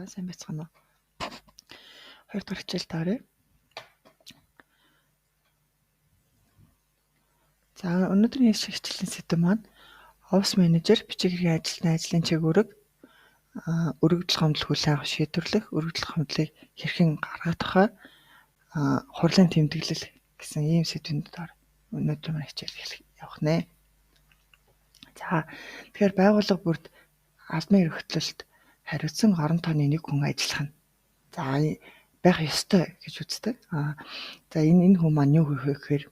сайн байцгаана уу. 2 дахь хичээл тааръя. За өнөөдрийн хичээлийн сэдэв маань офис менежер бичиг хэргийн ажилтны ажлын чиглэлийг өргөдөл гомдол хүлээн авах шийдвэрлэх, өргөдөл гомдлыг хэрхэн гаргах тухай хурлын тэмдэглэл гэсэн ийм сэдвийн доор өнөөдрийн хичээл явах нэ. За тэгэхээр байгууллага бүрд албан эрхлөлт хариуцсан орон тооны нэг хүн ажиллах нь. За байх ёстой гэж үздэг. За энэ хүн маань юу хийх вэ гэхээр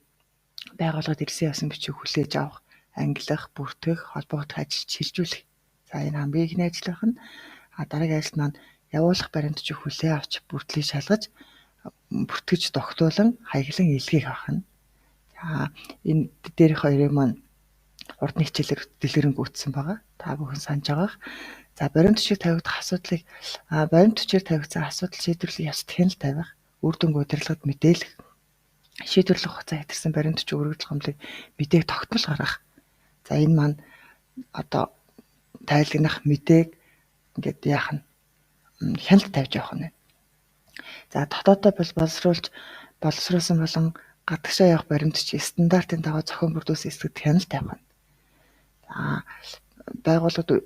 байгууллагад ирсэн явсан бичиг хүлээж авах, ангилах, бүртгэх, холбогдох ажилд шилжүүлэх. За энэ хамгийн ихний ажил байх нь дараагийн ажил маань явуулах баримтчиг хүлээн авч бүртлийг шалгаж бүртгэж тогтоолон хаяглан илгээх авах нь. За энэ дээрх хоёрыг маань урдны хичээлээр дэлгэрэнгүй утсан байгаа. Та бүхэн санаж байгаах. За баримт бичиг тавигдах асуудлыг баримт бичгээр тавигдсан асуудал шийдвэрлэх яс хяналт тавих, үр дүнг удирдлагад мэдээлэх, шийдвэрлэх хугацаа хэтэрсэн баримт бичиг өргөдөл гомдлыг мэдээг тогтмол гаргах. За энэ маань одоо тайлгнах мэдээг ингээд яах нь хяналт тавьж явах нь. За дотоодоо боловсруулсан болон гадагшаа явах баримт бичиг стандартын дагуу зохион бүрдүүлсэн эсрэг хяналт тавих нь. За байгууллага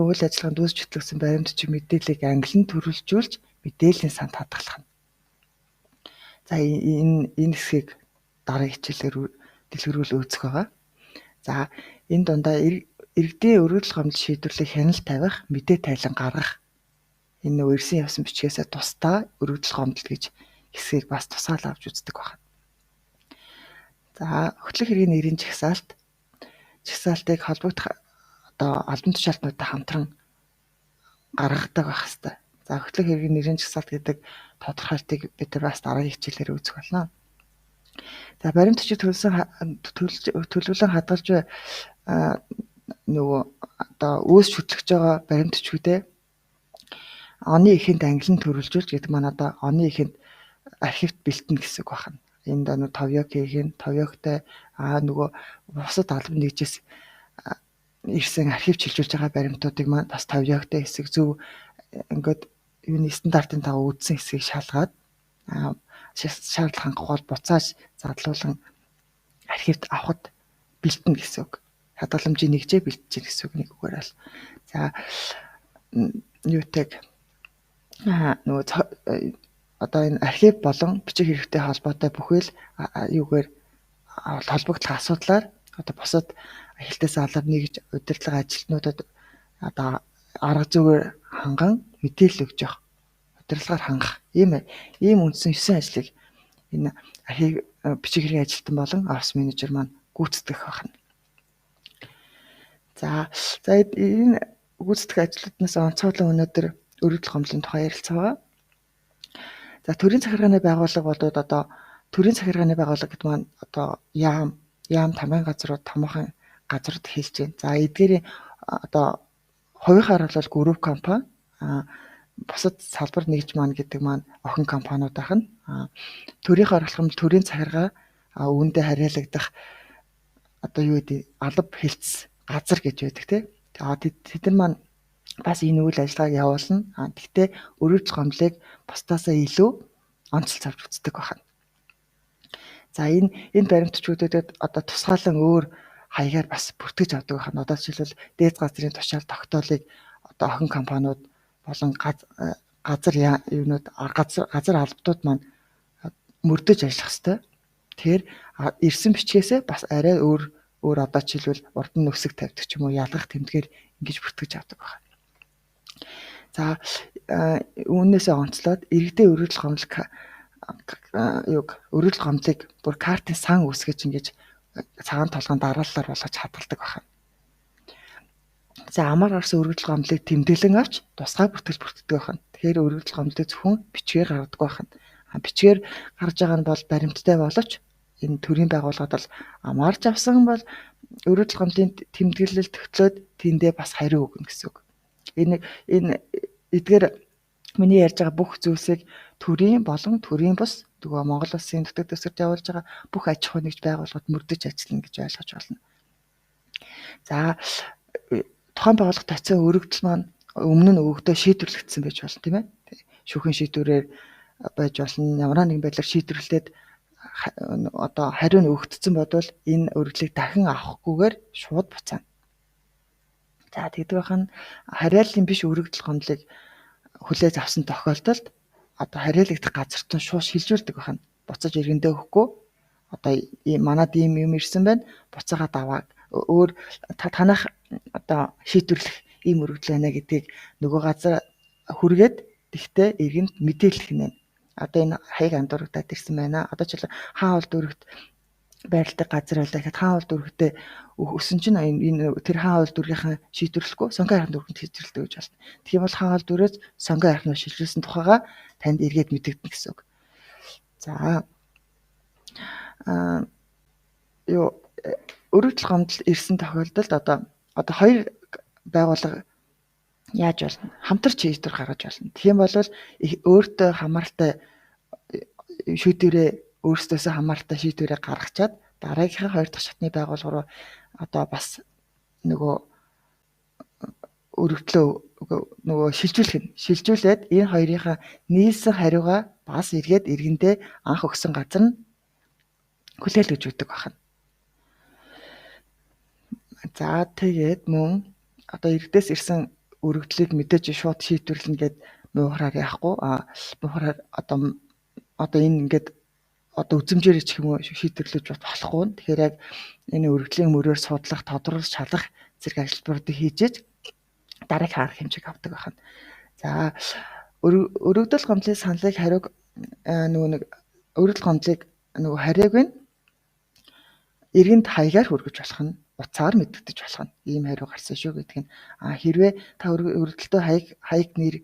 үйл ажиллагаанд үүсч хөтлөгдсөн баримт бичиг мэдээллийг ангилан төрүүлжүүлж мэдээллийн санд хадгалах нь. За энэ хэсгийг дараагийн хичээлээр дэлгэрүүл үүсгэх байгаа. За энэ дундаа иргэдийн өргөдөл гомдол шийдвэрлэх хяналт тавих, мэдээ тайлан гаргах. Энэ ирсэн явсан бичгээс тусдаа өргөдөл гомдол гэж хэсгийг бас тусгаал авч үздэг байна. За хөтлөх хэргийн нэрийн жагсаалтыг холбогдох албан тушаалтнуудтай хамтран гаргадаг байх хэвээр. За хөтлөх хэргийн нэрийн жагсаалт гэдэг тодорхойлтыг бид бас дараагийн хичээлээр үзэх болно. За баримт бичиг төлөвлөн хадгалж үүсч хөтлөж байгаа баримт бичгүүдээ оны эхэнд ангилан төрүүлжүүлж гэдэг маань оны эхэнд архивт бэлтэнэ гэсэн үг байна. Энд товёкийн товёктой бусад албан нэгжээс ирсэн архив чилжүүлж байгаа баримтуудыг маань бас товёктой хэсэг зөв ингээд юуны стандартын дагуу үздсэн хэсгийг шалгаад шаардлага хангах буцааж задлуулан архивт авахд бэлтэнэ гэсэн үг. Хадгаламжийн нэгжээ бэлтэж гэсэн үг нэг үгээр бол. За энэ архив болон бичиг хэрэгтэй холбоотой бүхэл холбогдлох асуудлаар бусад хэлтээс алба нэгж удирдлага ажилтнуудад арга зүгээр ханган мэдээлэл өгч явах, удирдлагаар хангах ийм үндсэн 9 ажлыг энэ архив бичиг хэргийн ажилтан болон офис менежер маань гүйцэтгэх байна. За энэ гүйцэтгэх ажлууднаас онцгойлон өнөөдөр өргөдөл гомдлын тухай ярилцгаа. За төрийн захиргааны байгууллага болоод төрийн захиргааны байгууллага гэдэг маань яам тамгын газрууд томоохон газрууд хэлж байна. За эдгээрийн хувийнхаар бол групп компани, бусад салбар нэгж маань гэдэг маань охин компаниуд ахна. Төрийнхөө болох нь төрийн захиргаа үүндээ харьяалагдах алба хэлц газар гэж байдаг тийм. Тэд нар маань бас энэ үйл ажиллагааг явуулна. Гэхдээ өргөдөл гомдлыг бусдаасаа илүү онцлж авч үздэг байна. За энэ баримт бичгүүдэд тусгаалan өөр хаягаар бас бүртгэж авдаг байна. Жишээлбэл дээд газрын тушаал тогтоолыг охин компаниуд болон газар албадууд маань мөрдөж ажиллах ёстой. Тэгэхээр ирсэн бичгээс бас арай өөр жишээлбэл урд нь өсөг тавьдаг ч юм уу ялгах тэмдгээр ингэж бүртгэж авдаг байна. За үүнээсээ онцлоод иргэдийн өргөдөл гомдлыг бүр картын сан үсгэж ингэж цагаан толгойн дараалалаар болгож хадгалдаг байна. За амар гарсан өргөдөл гомдлыг тэмдэглэн авч тусгай бүртгэж бүртгэдэг байна. Тэгэхээр өргөдөл гомдлыг зөвхөн бичгээр гаргадаг байна. Бичгээр гарч байгаа нь бол баримттай боловч энэ төрийн байгууллагад бол амарч авсан бол өргөдөл гомдлын тэмдэглэл төтлөөд тэндээ бас хариу өгнө гэсэн үг. Эдгээр миний ярьж байгаа бүх зүйлсийг төрийн болон төрийн бус Монгол Улсын нутаг дэвсгэрт явуулж байгаа бүх аж ахуй нэгж байгууллагад мөрдөж ажиллана гэж ойлгож байна. За тухайн байгууллага тавьсан өргөдөл маань өмнө нь өгдөө шийдвэрлэгдсэн байж болно тийм ээ. Шүүхийн шийдвэрээр байж болно. Ямар нэгэн байдлаар шийдвэрлээд одоо хариу нь өгөгдсөн бодвол энэ өргөлийг дахин авахгүйгээр шууд буцаана. За тэгдэг байхад хариаллын биш өргөдөл гомдлыг хүлээж авсан тохиолдолд одоо хариалагдах газарт нь шууд шилжүүлдэг байхад буцаж иргэндээ өгөхгүй одоо манад ийм юм ирсэн байна буцаагаад аваа өөр танах одоо шийдвэрлэх ийм өргөдөл байна гэдгийг нөгөө газар хүргээд тэгтээ иргэнд мэдээлэх нэ. Одоо энэ хаяг андуурагдаад ирсэн байна. Одоо ч хаан улд өргөд байрладаг газар байлаа гэхэд хаан улд өргөдөө өсөн чинь энэ тэр хаан улд өргийнхаа шийдвэрлэхгүй сонгон айханд өргөнд шийдвэрлэдэг гэж байна. Тэгэх юм бол хаан улд өрөөс сонгон айхнаа шилжүүлсэн тухайга танд эргээд мэдэгдэнэ гэсэн үг. За өргөдөл гомдол ирсэн тохиолдолд одоо хоёр байгууллага яаж болно? Хамтарч шийдвэр гаргаж болно. Тэгэх юм бол өөртөө хамааралтай шийдвэрээ өөрсдөөсөө хамааралтай шийдвэрээ гаргачаад дараагийнхаа хоёр дахь шатны байгууллага руу одоо бас нөгөө өргөдлөө нөгөө шилжүүлээд энэ хоёрынхаа нийлсэн хариугаа бас эргээд иргэндээ анх өгсөн газар нь хүлээлгэж өгдөг байна. За тэгээд мөн одоо иргэдээс ирсэн өргөдлийг мэдээж шууд шийдвэрлэнэ гэд муухраар яахгүй муухраар одоо энэ ингээд одоо үзэмжээр ч юм уу шийдвэрлэж болохгүй. Тэгэхээр яг энэ өргөдлийн мөрөөр судлах, тодруулах, шалгах зэрэг ажилбаруудыг хийжээж дараагийн арга хэмжээг авдаг байна. За өргөдөл гомдлын саналыг хариуг өргөдөл гомдлыг хариуг нь иргэнд хаягаар хүргэж болох нь уцаар мэдэгдэж болох нь ийм хариу гарсан шүү гэдэг нь хэрвээ та өргөдөлтөө хаяг нэр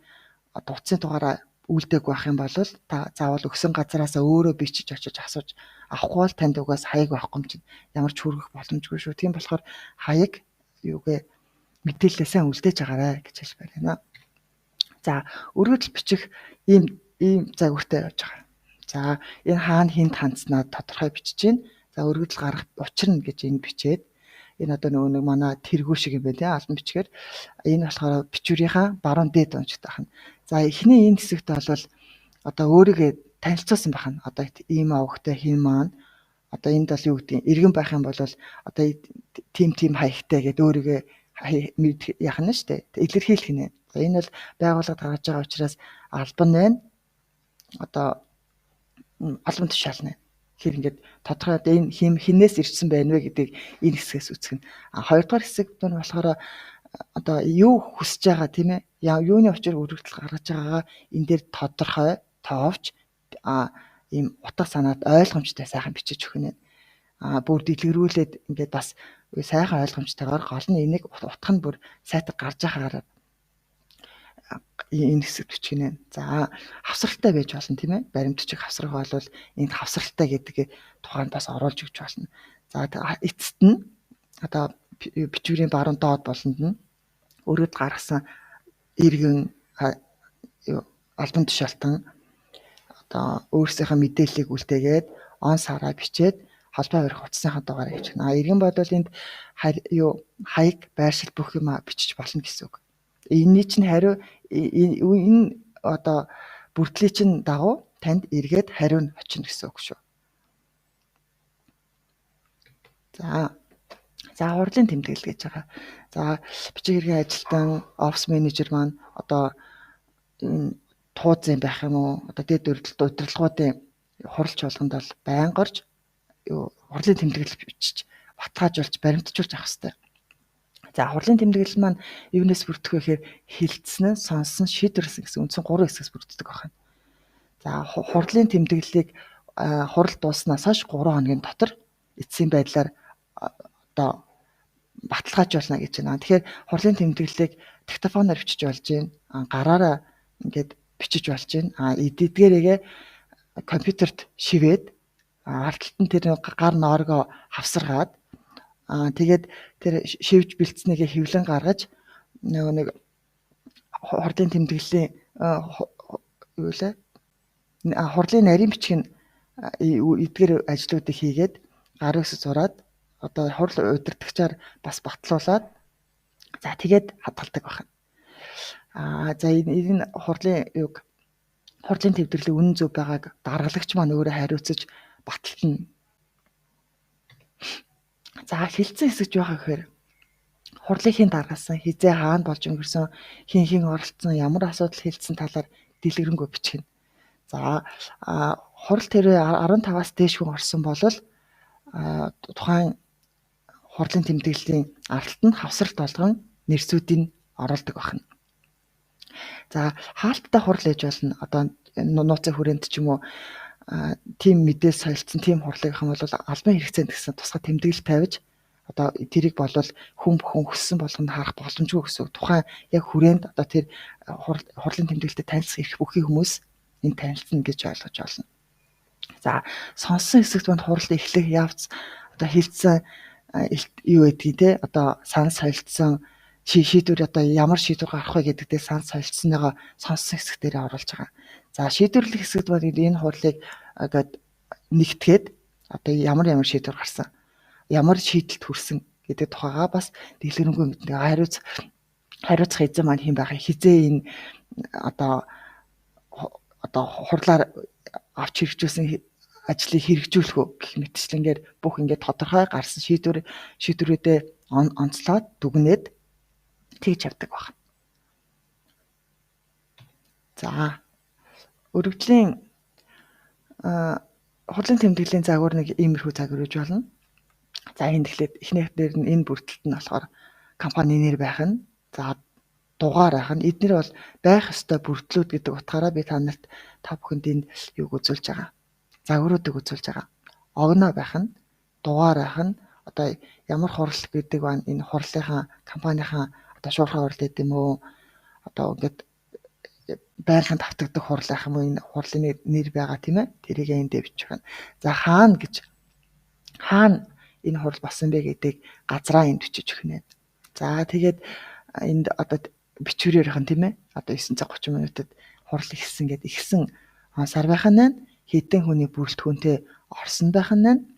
утасны дугаараа үлдээг байх юм бол та заавал өгсөн газараасаа өөрөө бичиж очиж асууж авахгүй бол танд угаас хаяг байхгүй юм чинь ямар ч хүргэх боломжгүй шүү. Тийм болохоор хаяг юугээ мэдээлэлээ сайн үлдээж байгаарай гэж хэлж байна. За өргөдөл бичих ийм загвартай явж байгаа. За энэ хаана хинт хандснаа тодорхой бичиж гин. За өргөдөл гарах учир нь гэж энэ бичээд энэ одоо нөгөө манай тэргүү шиг юм байна тийм албан бичгээр энэ болохоор бичвэрийнхаа баруун дээд онцтой байна. За эхний энэ хэсэгт бол одоо өөрийгөө танилцуулсан байна. Одоо ийм авахтай хин маань одоо энд бол юу гэдэг иргэн байх юм бол одоо тим хаягтай гэдэг өөрийгөө яах нь шүү дээ. Илэрхийлэх нэ. За энэ бол байгууллагад гаргаж байгаа учраас албан байна. Одоо албан тушаална. Тэгэхээр ингээд тодорхой энэ хинээс ирсэн байна вэ гэдгийг энэ хэсгээс үзэх нь. Хоёрдугаар хэсэгт нь болохоор одоо юу хүсэж байгаа тийм ээ. Юуны учир өргөдөл гаргаж байгаагаа энэ дээр тодорхой тоовч ийм утга санаад ойлгомжтой сайхан бичиж өгөх нь. Бүр дэлгэрүүлээд ингээд бас сайхан ойлгомжтойгоор гол нь энийг утга нь бүр сайтар гарч ахаар энэ хэсэгт бичих нэ. За хавсралтай байж болно тийм ээ. Баримтчих хавсрах бол энд хавсралтай гэдэг тухайд бас оруулж өгч болно. За эцэст нь одоо бичвэрийн баруун доод болонд нь өргөд гаргасан иргэн албан тушаалтан одоо өөрсдийнхөө мэдээллийг үлдээгээд он сараа бичээд холбоо барих утасныхаа дугаарыг хийж байна. Иргэн бодвол энд хаяг байршил бүх юм бичиж болно гэсэн үг. Энийний чинь хариу энэ одоо бүрдлийн чинь дагуу танд эргээд хариу нь очино гэсэн үг шүү. За хурлын тэмдэглэл гэж байгаа. За бичиг хэргийн ажилтан офис менежер маань одоо энэ тууз юм байх юм уу? Одоо дэд удирдлагуудын хуралч болгонд бол байнга орж хурлын тэмдэглэл бичиж батгаажуулж баримтжуулж авах хэрэгтэй. За хурлын тэмдэглэл маань юунаас бүрдэх вэ гэхээр хилцсэн, сонсон, шийдвэрлсэн гэсэн үндсэн 3 хэсгээс бүрддэг байна. За хурлын тэмдэглэлийг хурал дууснаас хойш 3 хоногийн дотор эцсийн байдлаар одоо баталгаажуулна гэж байна. Тэгэхээр хурлын тэмдэглэлийг диктофоноор бичиж болж байна. Гараараа ингээд бичиж болж байна. Эдгээрээ компьютерт шивээд ардталт нь тэр гар нооргоо хавсаргаад тэгээд тэр шивж бэлдснээгээ хэвлэн гаргаж нэг хурлын тэмдэглэлийн юу лээ хурлын нарийн бичиг нь эдгээр ажлуудыг хийгээд гар үсэг зураад одоо хурл удирдагчаар бас батлуулаад за тэгээд хадгалдаг байна. За энэ хурлын тэмдэглэлийн үнэн зөв байгааг даргалагч маань өөрөө хариуцаж батална. За хилцэн хэсэгч байгаа гэхээр хурлыг хэн даргаасан, хизээ хаана болж өнгөрсөн, хэн оролцсон, ямар асуудал хилцэн талаар дэлгэрэнгүй бичгэнэ. За хурал тэрвээ 15-аас дээш хүн орсон бол тухайн хурлын тэмдэглэлийн ардтанд хавсралт болгон нэрсүүдийг оруулдаг байна. За хаалттай хурал ээж болно. Одоо нууцын хүрээнд ч юм уу тим мэдээс солилцсон тим хурлыг хам бол албан хэрэгцээнд гэсэн тусгай тэмдэглэл тавьж одоо тэрийг болвол хүн бүхэн хүссэн болгонд харах боломжгүй гэсэн. Тухайн яг хүрээнд одоо тэр хурлын тэмдэглэлтэд танилцах эрх бүхий хүмүүс энэ танилцна гэж ойлгож байна. За сонссон хэсэгт манд хурал эхлэх явц одоо хилцэн юу гэдгийг те одоо сан солилцсон шийдвэр одоо ямар шийдвэр гарах вэ гэдэгтээ сан солилцсоныгоо сонссон хэсэг дээр оруулж байгаа. За шийдвэрлэх хэсэгт бол энэ хурлыг ингээд нэгтгээд одоо ямар шийдвэр гарсан, ямар шийдэлд хүрсэн гэдэг тухайгаа бас дэлгэрэнгүй мэднэ. Хариуцах эзэн маань хэн байхыг, хизээ энэ одоо хурлаар авч хэрэгжүүлсэн ажлыг хэрэгжүүлэх үү гэх мэтчлэнгээр бүх ингээд тодорхой гарсан шийдвэрүүдээ онцлоод дүгнээд тэгж явдаг байна. За өргөдлийн хурлын тэмдэглэлийн загвар нэг иймэрхүү загвар гэж болно. За энэ тэгэхээр эхнийх дээр нь энэ бүртгэлт нь болохоор компани нэр байх нь, за дугаар байх нь, эдгээр бол байх ёстой бүртлүүд гэдэг утгаараа би та бүхэнд энэ юуг үзүүлж байгаа. Загваруудыг үзүүлж байгаа. Огноо байх нь, дугаар байх нь, одоо ямар хурал гэдэг байна, энэ хурлынхаа компанийн одоо шуурхай хурал гэдэг юм уу, одоо ингээд байнгын давтагддаг хурал байх юм уу, энэ хурлын нэр байгаа тийм ээ. Тэрийг эндээ бичих байна. За хаана энэ хурал болсон бэ гэдэг газраа энд бичиж өгнө. За тэгээд энд одоо бичвэрээр хэн тийм ээ. Одоо 9 цаг 30 минутад хурал ихсэн гэдэг ихсэн сар байх нь хэдэн хүний бүрэлдэхүүнтэй орсон байх нь.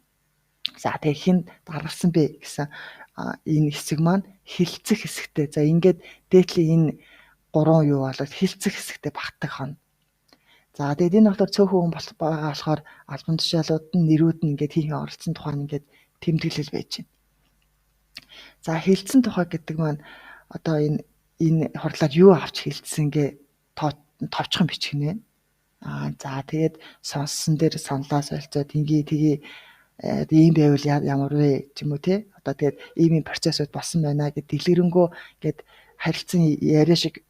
За тэгээд хэн даргалсан бэ гэсэн энэ хэсэг маань хилцэх хэсэгтэй. За ингээд дээдлийн энэ 3 юу болоод хилцэх хэсэгтэй багтдаг хонь. За тэгээд энэ болохоор цөөхөн байгаа болохоор албан тушаалууд нь нэрүүд нь ингээд хийхээ оролцсон тухай нь ингээд тэмдэглэл байж байна. За хилцсэн тухай гэдэг маань одоо энэ хурлаар юу авч хилцсэнгээ товчхон бичгэнэ. За тэгээд сонссон дээр саналаа солилцоод тгий ийм байвал ямар вэ ч юм уу те. Одоо тэгээд ийм процессууд болсон байна гэд дэлгэрэнгүй гээд харилцан яриа шиг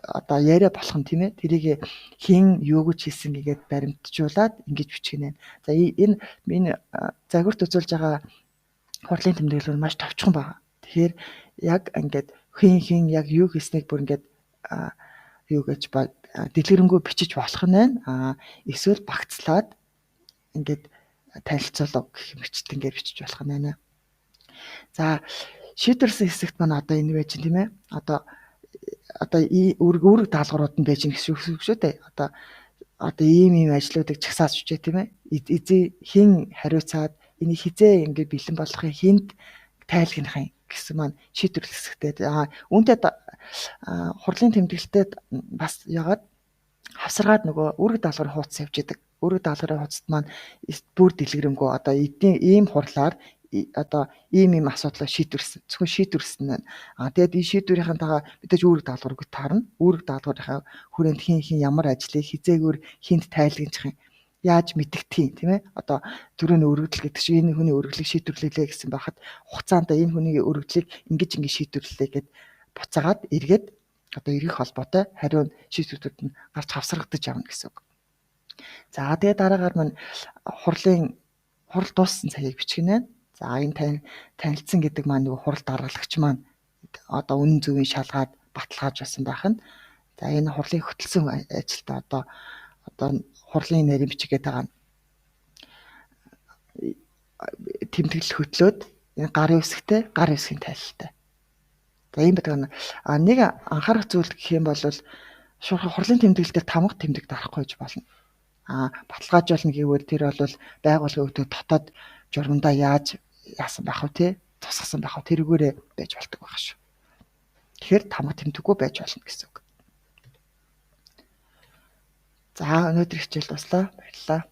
одоо яриа болох нь тийм ээ. Тэрийг хэн юу гэж хэлсэн гэгээд баримтжуулаад ингэж бичгэнэ. За энэ загварт үзүүлж байгаа хурлын тэмдэглэл нь маш товчхон байна. Тэгэхээр яг ингээд хэн яг юу хийснийг бүр ингээд юу гэж дэлгэрэнгүй бичиж болох нь байна. Эсвэл багцлаад ингээд танилцуулга гэх мэтчил ингээд бичиж болох нь байна. За шийдвэрлсэн хэсэгт маань одоо энэ байж тийм ээ. Одоо үүрэг даалгаврууд нь байж гэх шүү дээ. Одоо ийм ажлуудыг чагсааж өчөө тийм ээ. Эзээ хэн хариуцаад энийг хизээ ингээд бэлэн болгохын хүнд тайлгнахын гэсэн маань шийдвэрлэх хэсэгтэй. Үүнтэй хурлын тэмдэглэлтэд бас ягаад хавсаргаад нөгөө үүрэг даалгаврын хуудас явж идэг. Үүрэг даалгаврын хуудасд маань бүр дэлгэрэнгүй одоо ийм хурлаар одоо ийм асуудлаа шийдвэрсэн. Зөвхөн шийдвэрсэн байна. Тэгээд энэ шийдвэрийн дагаа мэдээж үүрэг даалгаврыг таарна. Үүрэг даалгаврынхаа хүрээнд хэн ямар ажлыг хизээгээр хүнд тайлгнах юм. Яаж мэдэгдэх тийм ээ. Одоо түрүүний өргөдөл гэдэг чинь энэ хүний өргөлийг шийдвэрлэлээ гэсэн байхад хугацаанд энэ хүний өргөлийг ингэж шийдвэрлэлээ гэд буцаагаад эргээд одоо эргэх холбоотой хариу шийдвэрүүд нь гарч хавсрагдаж явна гэсэн үг. За тэгээд дараагаар маань хурал дууссан цагийг бичгэнэ. За энэ танилцсан гэдэг маань нөгөө хурал даргалагч маань одоо үнэн зөвийн шалгаад баталгааж байсан байх нь. За энэ хурлын хөтөлсөн ажилдаа одоо хурлын нэрийн бичгээд байгаа тэмдэглэл хөтлөөд энэ гарын үсгтэй гарын үсгийн тайлалтай. За ийм байдаг. Нэг анхаарах зүйл гэх юм бол хурлын тэмдэглэлээр тамга тэмдэг дарахгүй гэж болно. Баталгаажуулна гэвэл тэр бол байгууллагын өвдөө дотоод журмандаа яаж яасан байх вэ те тусгасан байх вэ тэрүүгээрээ байж болдог байх шүү. Тэгэхээр тамга тэмдэггүй байж болно гэсэн үг. За өнөөдөр хичээл дуслаа. Баярлалаа.